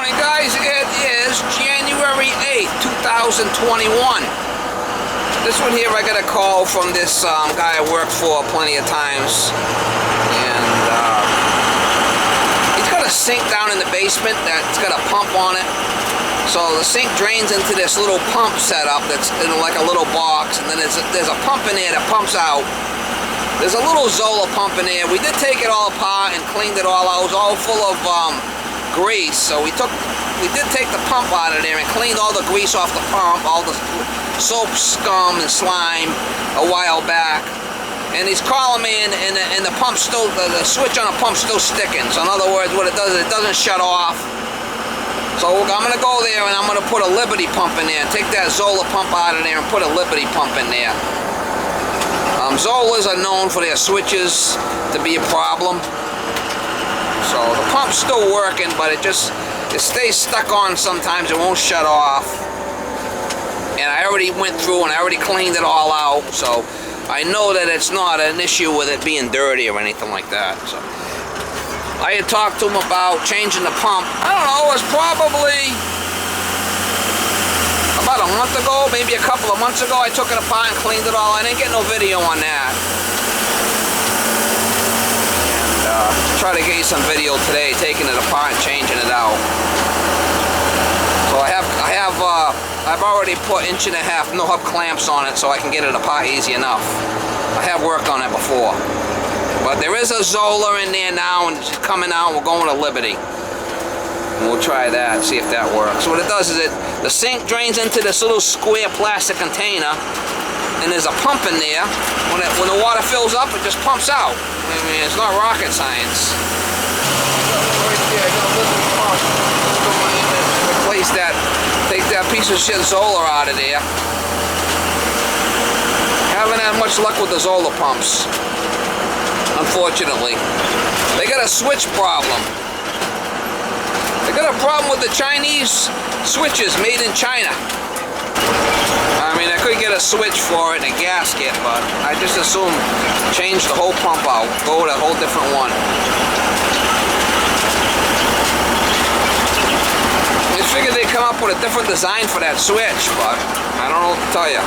Morning guys, it is January 8th, 2021. This one here I got a call from this guy I worked for plenty of times, and he's got a sink down in the basement that's got a pump on it. So the sink drains into this little pump setup that's in like a little box, and then there's a pump in there that pumps out. There's a little Zola pump in there. We did take it all apart and cleaned it all out. It was all full of grease, so we did take the pump out of there and cleaned all the grease off the pump, all the soap, scum, and slime a while back. And he's calling me, and the pump still, the switch on the pump's still sticking. So in other words, what it does is it doesn't shut off. So I'm gonna go there and I'm gonna put a Liberty pump in there, take that Zola pump out of there and put a Liberty pump in there. Zolas are known for their switches to be a problem. So the pump's still working, but it stays stuck on sometimes. It won't shut off. And I already went through and I already cleaned it all out, so I know that it's not an issue with it being dirty or anything like that. So I had talked to him about changing the pump. I don't know, it was probably about a month ago, maybe a couple of months ago. I took it apart and cleaned it all. I didn't get no video on that. Try to get you some video today, taking it apart and changing it out. So I've already put 1.5 inch no-hub clamps on it so I can get it apart easy enough. I have worked on it before. But there is a Zola in there now, and it's coming out. We're going to Liberty. And we'll try that, see if that works. So what it does is the sink drains into this little square plastic container, and there's a pump in there. When the water fills up, it just pumps out. I mean, it's not rocket science. Right there, I got a Liberty pump. Let's go in and replace that. Take that piece of shit Zola out of there. Haven't had much luck with the Zola pumps, unfortunately. They got a switch problem. They got a problem with the Chinese switches made in China. I mean, I could get a switch for it and a gasket, but I just assume change the whole pump out, go with a whole different one. I figured they'd come up with a different design for that switch, but I don't know what to tell you.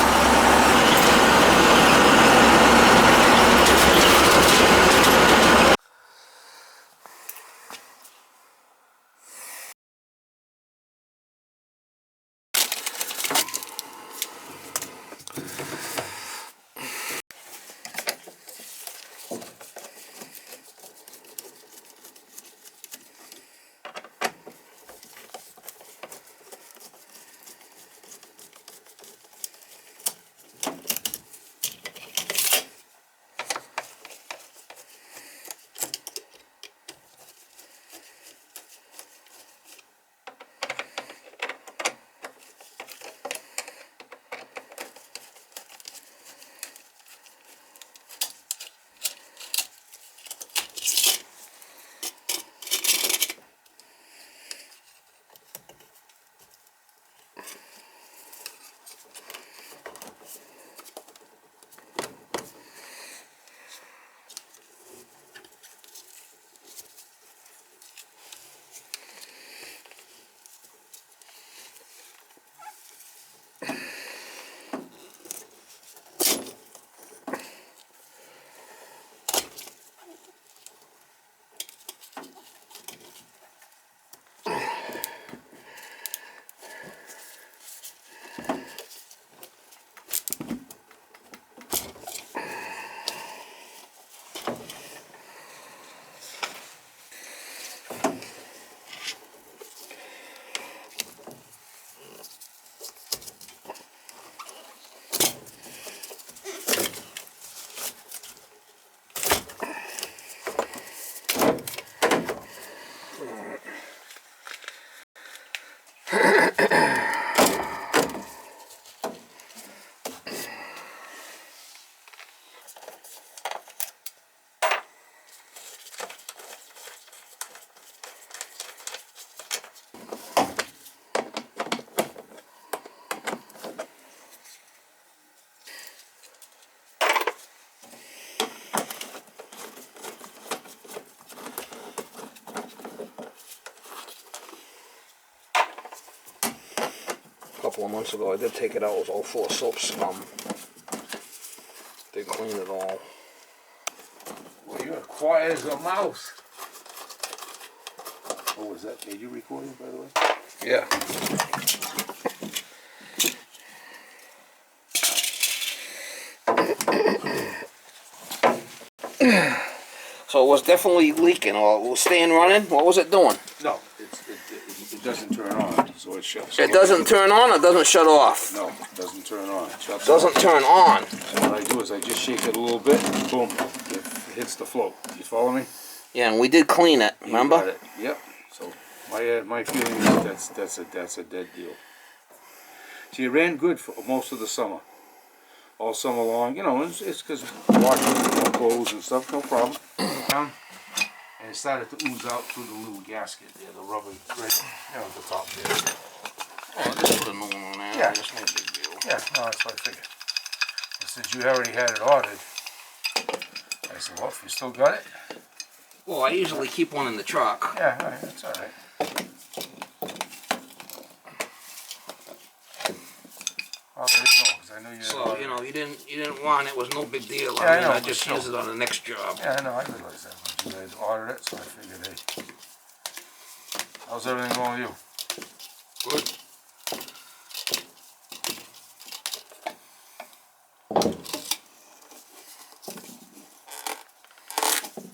couple of months ago. I did take it out. It was all full of soap scum. They cleaned it all. Well, you're quiet as a mouse. Oh, was that you recording, by the way? Yeah. So it was definitely leaking, or it was staying running? What was it doing? No, it doesn't turn on, so it shuts off. It doesn't turn on, or doesn't shut off? No, it doesn't turn on. It shuts Doesn't off. turn on. So what I do is I just shake it a little bit, and boom, it hits the float. You follow me? Yeah, and we did clean it, You remember? got it. Yep. So my feeling is that's a dead deal. So you ran good for most of the summer. All summer long, you know, it's because washing clothes and stuff, no problem. And it started to ooze out through the little gasket there, the rubber, right, you know, at the top there. Oh, just put a new one on there. Yeah. That's no big deal. Yeah, no, that's what I figured. And since you already had it ordered, I said, well, if you still got it. Well, I usually keep one in the truck. Yeah, all right, that's all right. I didn't know, because I knew you. So, you know, you didn't want it, was no big deal. Yeah, I I mean, know, I but just still. use it on the next job. Yeah, I know, I realized that, but you guys ordered it, so I figured, hey. How's everything going with you? Good.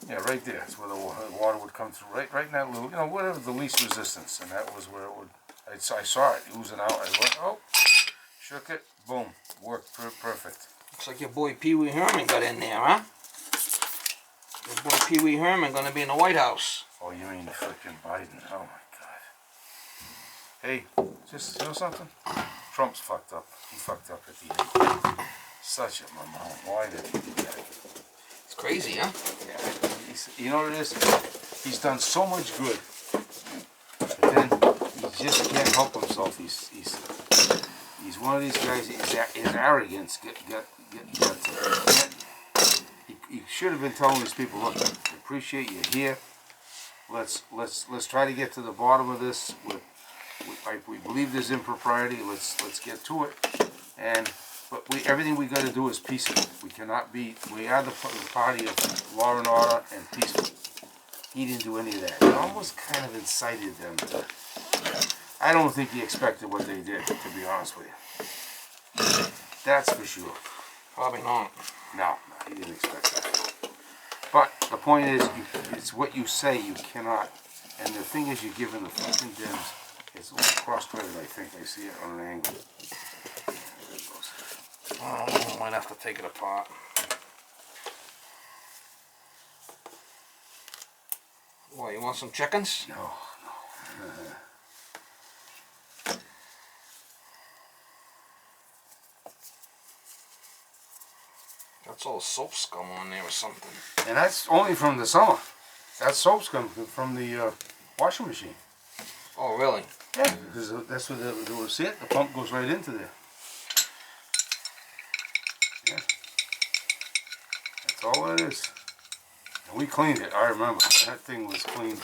Yeah, right there. That's where the water would come through. Right in that little, you know, whatever the least resistance, and that was where it would. I saw it oozing out. I went, oh, shook it, boom, worked perfect. Looks like your boy Pee Wee Herman got in there, huh? Your boy Pee Wee Herman gonna be in the White House. Oh, you mean frickin' Biden? Oh my God. Hey, just you know something? Trump's fucked up. He fucked up at the end. Such a mamon. Why did he do that? It's crazy, huh? Yeah. You know what it is? He's done so much good, but then he just can't help himself. He's one of these guys. His arrogance he should have been telling these people, look, I appreciate you here. Let's try to get to the bottom of this. We believe there's impropriety. Let's get to it. But everything we got to do is peaceful. We cannot be. We are the party of law and order and peaceful. He didn't do any of that. It almost kind of incited them to. I don't think he expected what they did, to be honest with you. That's for sure. Probably not. No, he didn't expect that. But the point is, it's what you say. You cannot. And the thing is, you're giving the fucking Dems. It's a little cross-threaded. I think I see it on an angle. I might have to take it apart. What, you want some chickens? No. That's all soap scum on there or something. And that's only from the summer. That soap's coming from the washing machine. Oh, really? Yeah, because that's what they will see it. The pump goes right into there. Yeah. That's all it is. And we cleaned it, I remember. That thing was clean.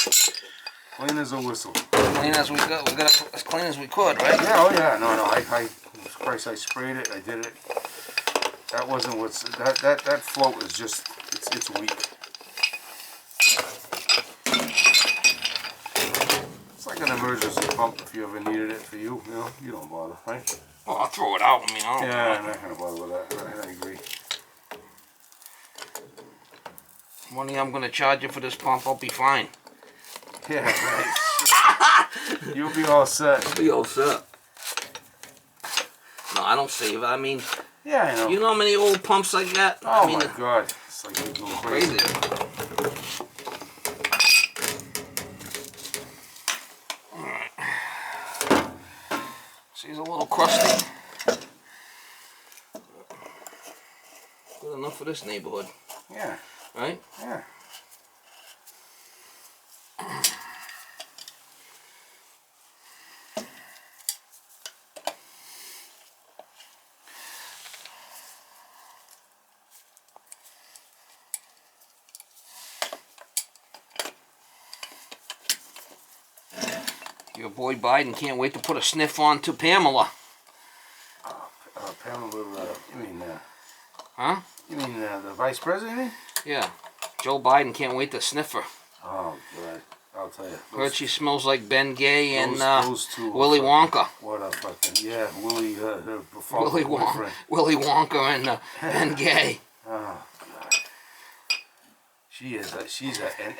Clean as a whistle. Clean as we got as clean as we could, right? Yeah, oh yeah, no, Christ, I sprayed it, I did it. That wasn't what's, that float is just, it's weak. It's like an emergency pump if you ever needed it for you, you don't bother, right? Well, I'll throw it out. I mean, I don't Yeah, I'm not going to bother with that, right? I agree. Money I'm going to charge you for this pump, I'll be fine. Yeah, right. You'll be all set. I'll be all set. No, I don't save it. I mean, yeah, I know. You know how many old pumps I got? Oh I mean, my God. It's like you're going crazy. Alright. See, it's a little crusty. Good enough for this neighborhood. Yeah. Right? Yeah. Your boy Biden can't wait to put a sniff on to Pamela. vice president, you mean? Yeah. Joe Biden can't wait to sniff her. Oh, God. I'll tell you. Heard she smells like Ben Gay and those two Willy Wonka. What a fucking, yeah, Willy, her Willy Wonka and Ben Gay. Oh, God.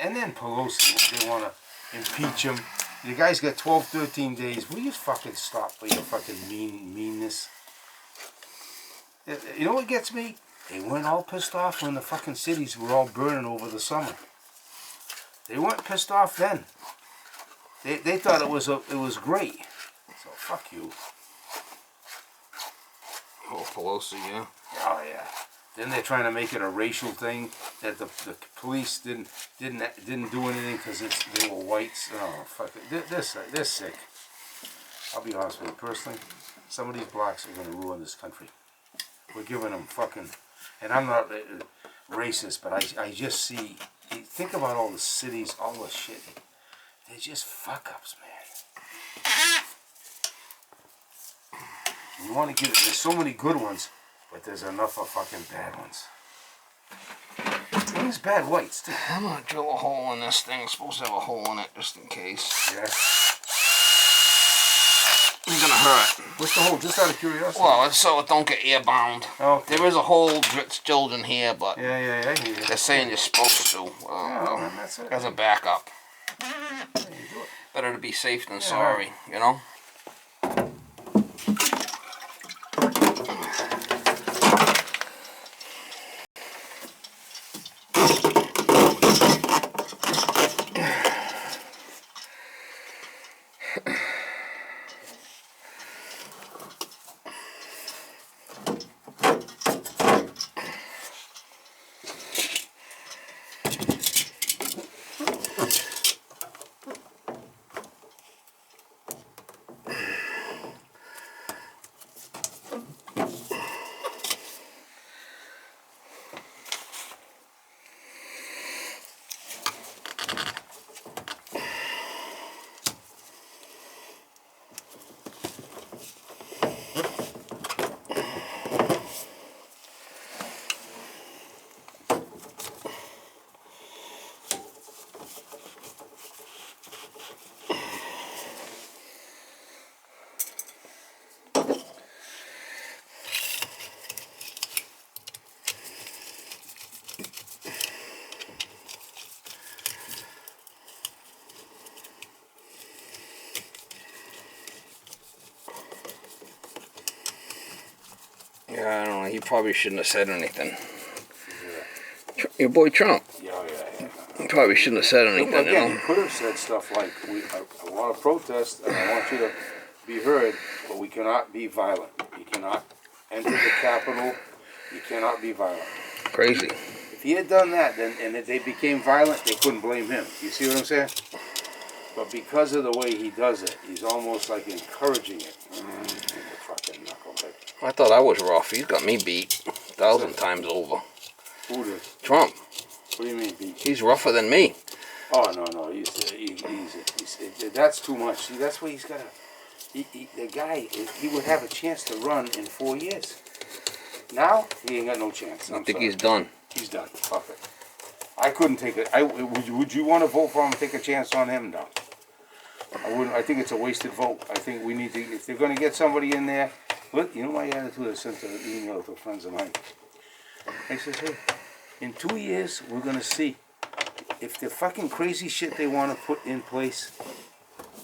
And then Pelosi, they want to impeach him. The guy's got 12, 13 days. Will you fucking stop with your fucking meanness? You know what gets me? They weren't all pissed off when the fucking cities were all burning over the summer. They weren't pissed off then. They thought it was great. So fuck you. Oh, Pelosi, yeah. Oh yeah. Then they're trying to make it a racial thing that the police didn't do anything because they were whites. Oh fuck it. They're sick. I'll be honest with you personally. Some of these blacks are going to ruin this country. We're giving them fucking. And I'm not racist, but I just see. Think about all the cities, all the shit. They're just fuck ups, man. You want to get it. There's so many good ones, but there's enough of fucking bad ones. There's bad whites too. I'm gonna drill a hole in this thing. It's supposed to have a hole in it just in case. Yeah. It's gonna hurt. What's the hole? Just out of curiosity. Well, it's so it don't get airbound. Okay. There is a hole still in here, but Yeah. they're saying you're supposed to. Yeah, that's it. As a backup. Yeah, you do it. Better to be safe than sorry, you know? Yeah, I don't know. He probably shouldn't have said anything. Yeah. Your boy Trump. Yeah. He probably shouldn't have said anything. Again, You know? you could have said stuff like, I want to protest and I want you to be heard, but we cannot be violent. You cannot enter the Capitol. You cannot be violent. Crazy. If he had done that, then and if they became violent, they couldn't blame him. You see what I'm saying? But because of the way he does it, he's almost like encouraging it. Fucking knucklehead. I thought I was rough. He's got me beat 1,000 times over. Who did? Trump. What do you mean beat? He's rougher than me. Oh no, he's that's too much. See, that's why he's got to. The guy, he would have a chance to run in 4 years. Now he ain't got no chance. I think he's done. He's done. Fuck it. I couldn't take it. Would you want to vote for him and take a chance on him? No. I wouldn't. I think it's a wasted vote. I think we need to. If they're going to get somebody in there, look. You know my attitude. I sent an email to friends of mine. I says, hey, in 2 years we're going to see if the fucking crazy shit they want to put in place.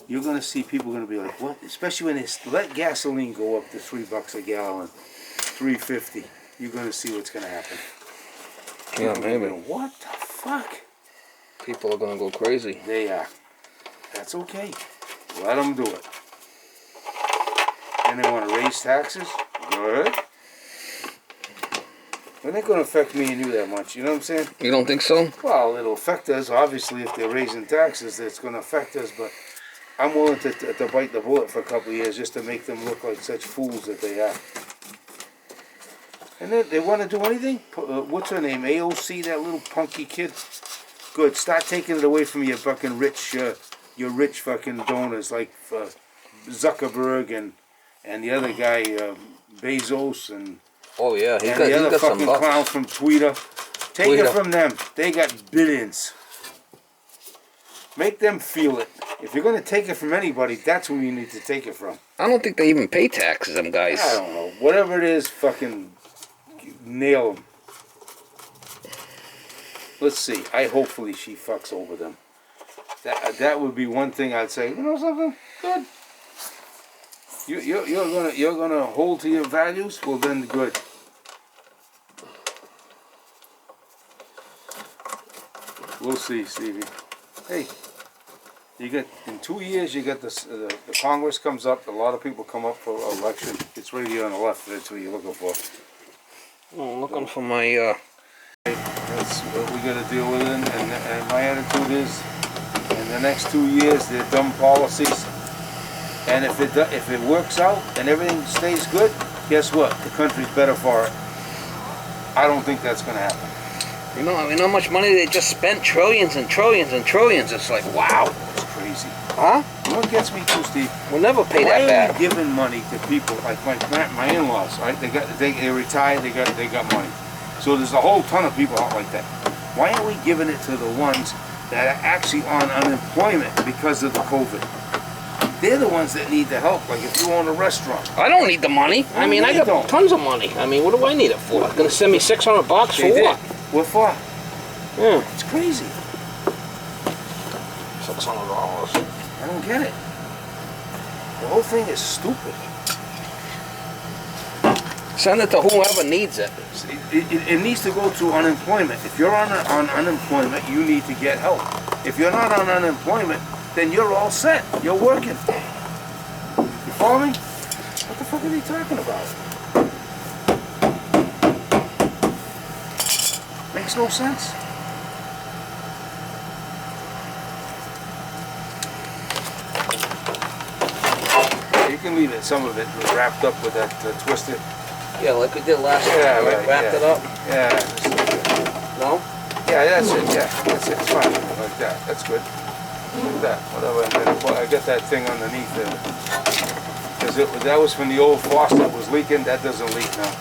You're going to see people going to be like, what? Especially when they let gasoline go up to $3 a gallon, $3.50. You're going to see what's going to happen. Yeah, maybe. What the fuck? People are going to go crazy. They are. That's okay. Let them do it. And they want to raise taxes? Good. But it ain't going to affect me and you that much. You know what I'm saying? You don't think so? Well, it'll affect us. Obviously, if they're raising taxes, it's going to affect us. But I'm willing to bite the bullet for a couple of years just to make them look like such fools that they are. And then they want to do anything? What's her name? AOC, that little punky kid? Good. Start taking it away from your fucking rich, your rich fucking donors like Zuckerberg and the other guy, Bezos and Oh yeah, the other fucking clown from Twitter. Take it from them. They got billions. Make them feel it. If you're going to take it from anybody, that's who you need to take it from. I don't think they even pay taxes, them guys. I don't know. Whatever it is, fucking nail them. Let's see. Hopefully she fucks over them. That would be one thing I'd say. You know something? Good. You're gonna hold to your values. Well then, good. We'll see, Stevie. Hey, you get in 2 years. You get this. The Congress comes up. A lot of people come up for election. It's right here on the left. That's what you're looking for. Oh, I'm looking for my. That's what we got to deal with, and my attitude is, in the next 2 years, they're dumb policies. And if it works out and everything stays good, guess what? The country's better for it. I don't think that's going to happen. You know how much money they just spent? Trillions and trillions and trillions. It's like, wow. It's crazy. Huh? You know what gets me too, Steve? We'll never pay Why that back. are we giving money to people like my in-laws? Right? They retired. They got money. So there's a whole ton of people out like that. Why aren't we giving it to the ones that are actually on unemployment because of the COVID? They're the ones that need the help. Like if you own a restaurant. I don't need the money. I mean, I got tons of money. I mean, what do I need it for? Gonna send me $600 for what? What for? Yeah. It's crazy. $600. I don't get it. The whole thing is stupid. Send it to whoever needs it. It needs to go to unemployment. If you're on unemployment, you need to get help. If you're not on unemployment, then you're all set. You're working. You follow me? What the fuck are they talking about? Makes no sense. You can leave it. Some of it was wrapped up with that twisted. Yeah, like we did last time. Right, Wrapped it up. Yeah. Just like that. No? Yeah, that's it. Yeah, that's it. It's fine. Like that. That's good. Like that. Whatever. And then I got that thing underneath there. Because that was from the old faucet that was leaking. That doesn't leak now.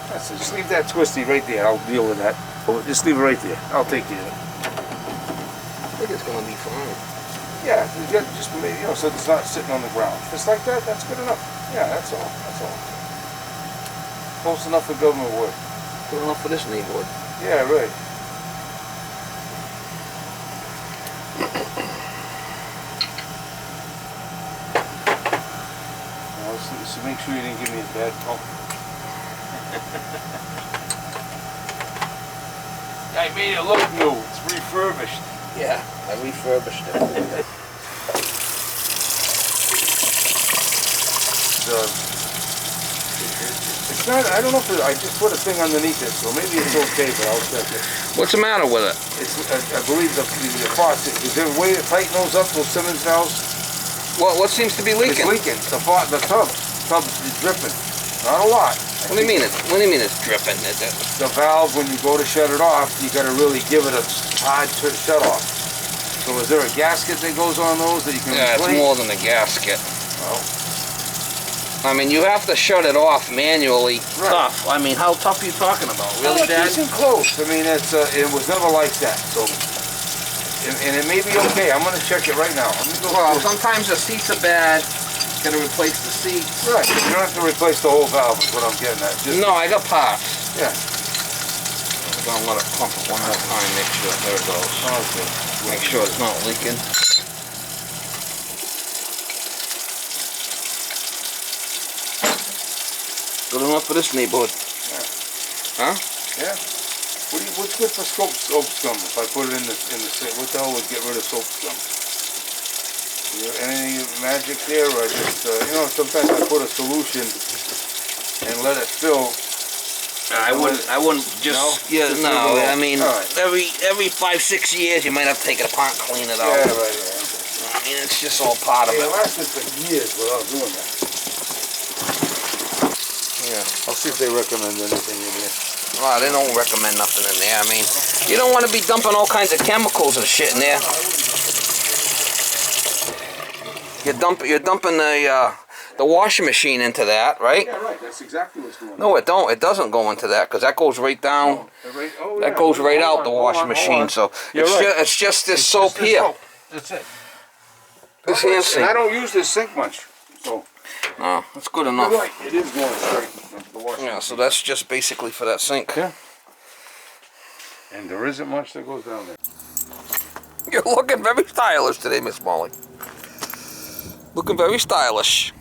That's it. Just leave that twisty right there. I'll deal with that. Oh, just leave it right there. I'll take care of it. I think it's gonna be fine. Yeah, just maybe, so it's not sitting on the ground. Just like that, that's good enough. Yeah, that's all. That's all. Close enough for government work. Good enough for this neighborhood. Yeah, right. So make sure you didn't give me a bad pump. I made it look new. It's refurbished. Yeah, I refurbished it. It's not, I don't know if I just put a thing underneath it, so maybe it's okay, but I'll check it. What's the matter with it? It's, I believe the faucet, is there a way to tighten those up, those Simmons valves? What seems to be leaking? It's leaking. The tub is dripping. Not a lot. What do you mean it's dripping? The valve, when you go to shut it off, you got to really give it a hard shut off. So is there a gasket that goes on those that you can replace? It's more than a gasket. Well, I mean, you have to shut it off manually. Right. Tough. I mean, how tough are you talking about? Really, Dad? Decent close. I mean, it was never like that. So, and it may be okay. I'm going to check it right now. I'm gonna go Well, sometimes the seats are bad. Got to replace the seats. Right. You don't have to replace the whole valve. Is what I'm getting at. Just, No, I got parts. Yeah. I'm gonna let it pump it one more time. Make sure. There it goes. Okay. Make sure it's not leaking. Good enough for this neighborhood. Yeah. Huh? Yeah. What's good for soap scum? If I put it in the sink, what the hell would get rid of soap scum? Any magic there, or just sometimes I put a solution and let it fill. I wouldn't just. No? Yeah, Just no. leave it I mean, Right. every 5-6 years, you might have to take it apart and clean it out. Yeah, right. I mean, it's just all part of It it. lasted for years without doing that. Yeah. I'll see if they recommend anything in here. Well, they don't recommend nothing in there. I mean, you don't want to be dumping all kinds of chemicals and shit in there. You're dumping the washing machine into that, right? Yeah, right, that's exactly what's going on. No, it don't. It doesn't go into that because that goes right down. That goes right out the washing machine. So it's just this soap here. That's it. This hand And sink. I don't use this sink much, so. No, that's good You're enough. right, it is going straight into the washing Yeah, machine. so that's just basically for that sink. Yeah. And there isn't much that goes down there. You're looking very stylish today, Miss Molly. Looking very stylish.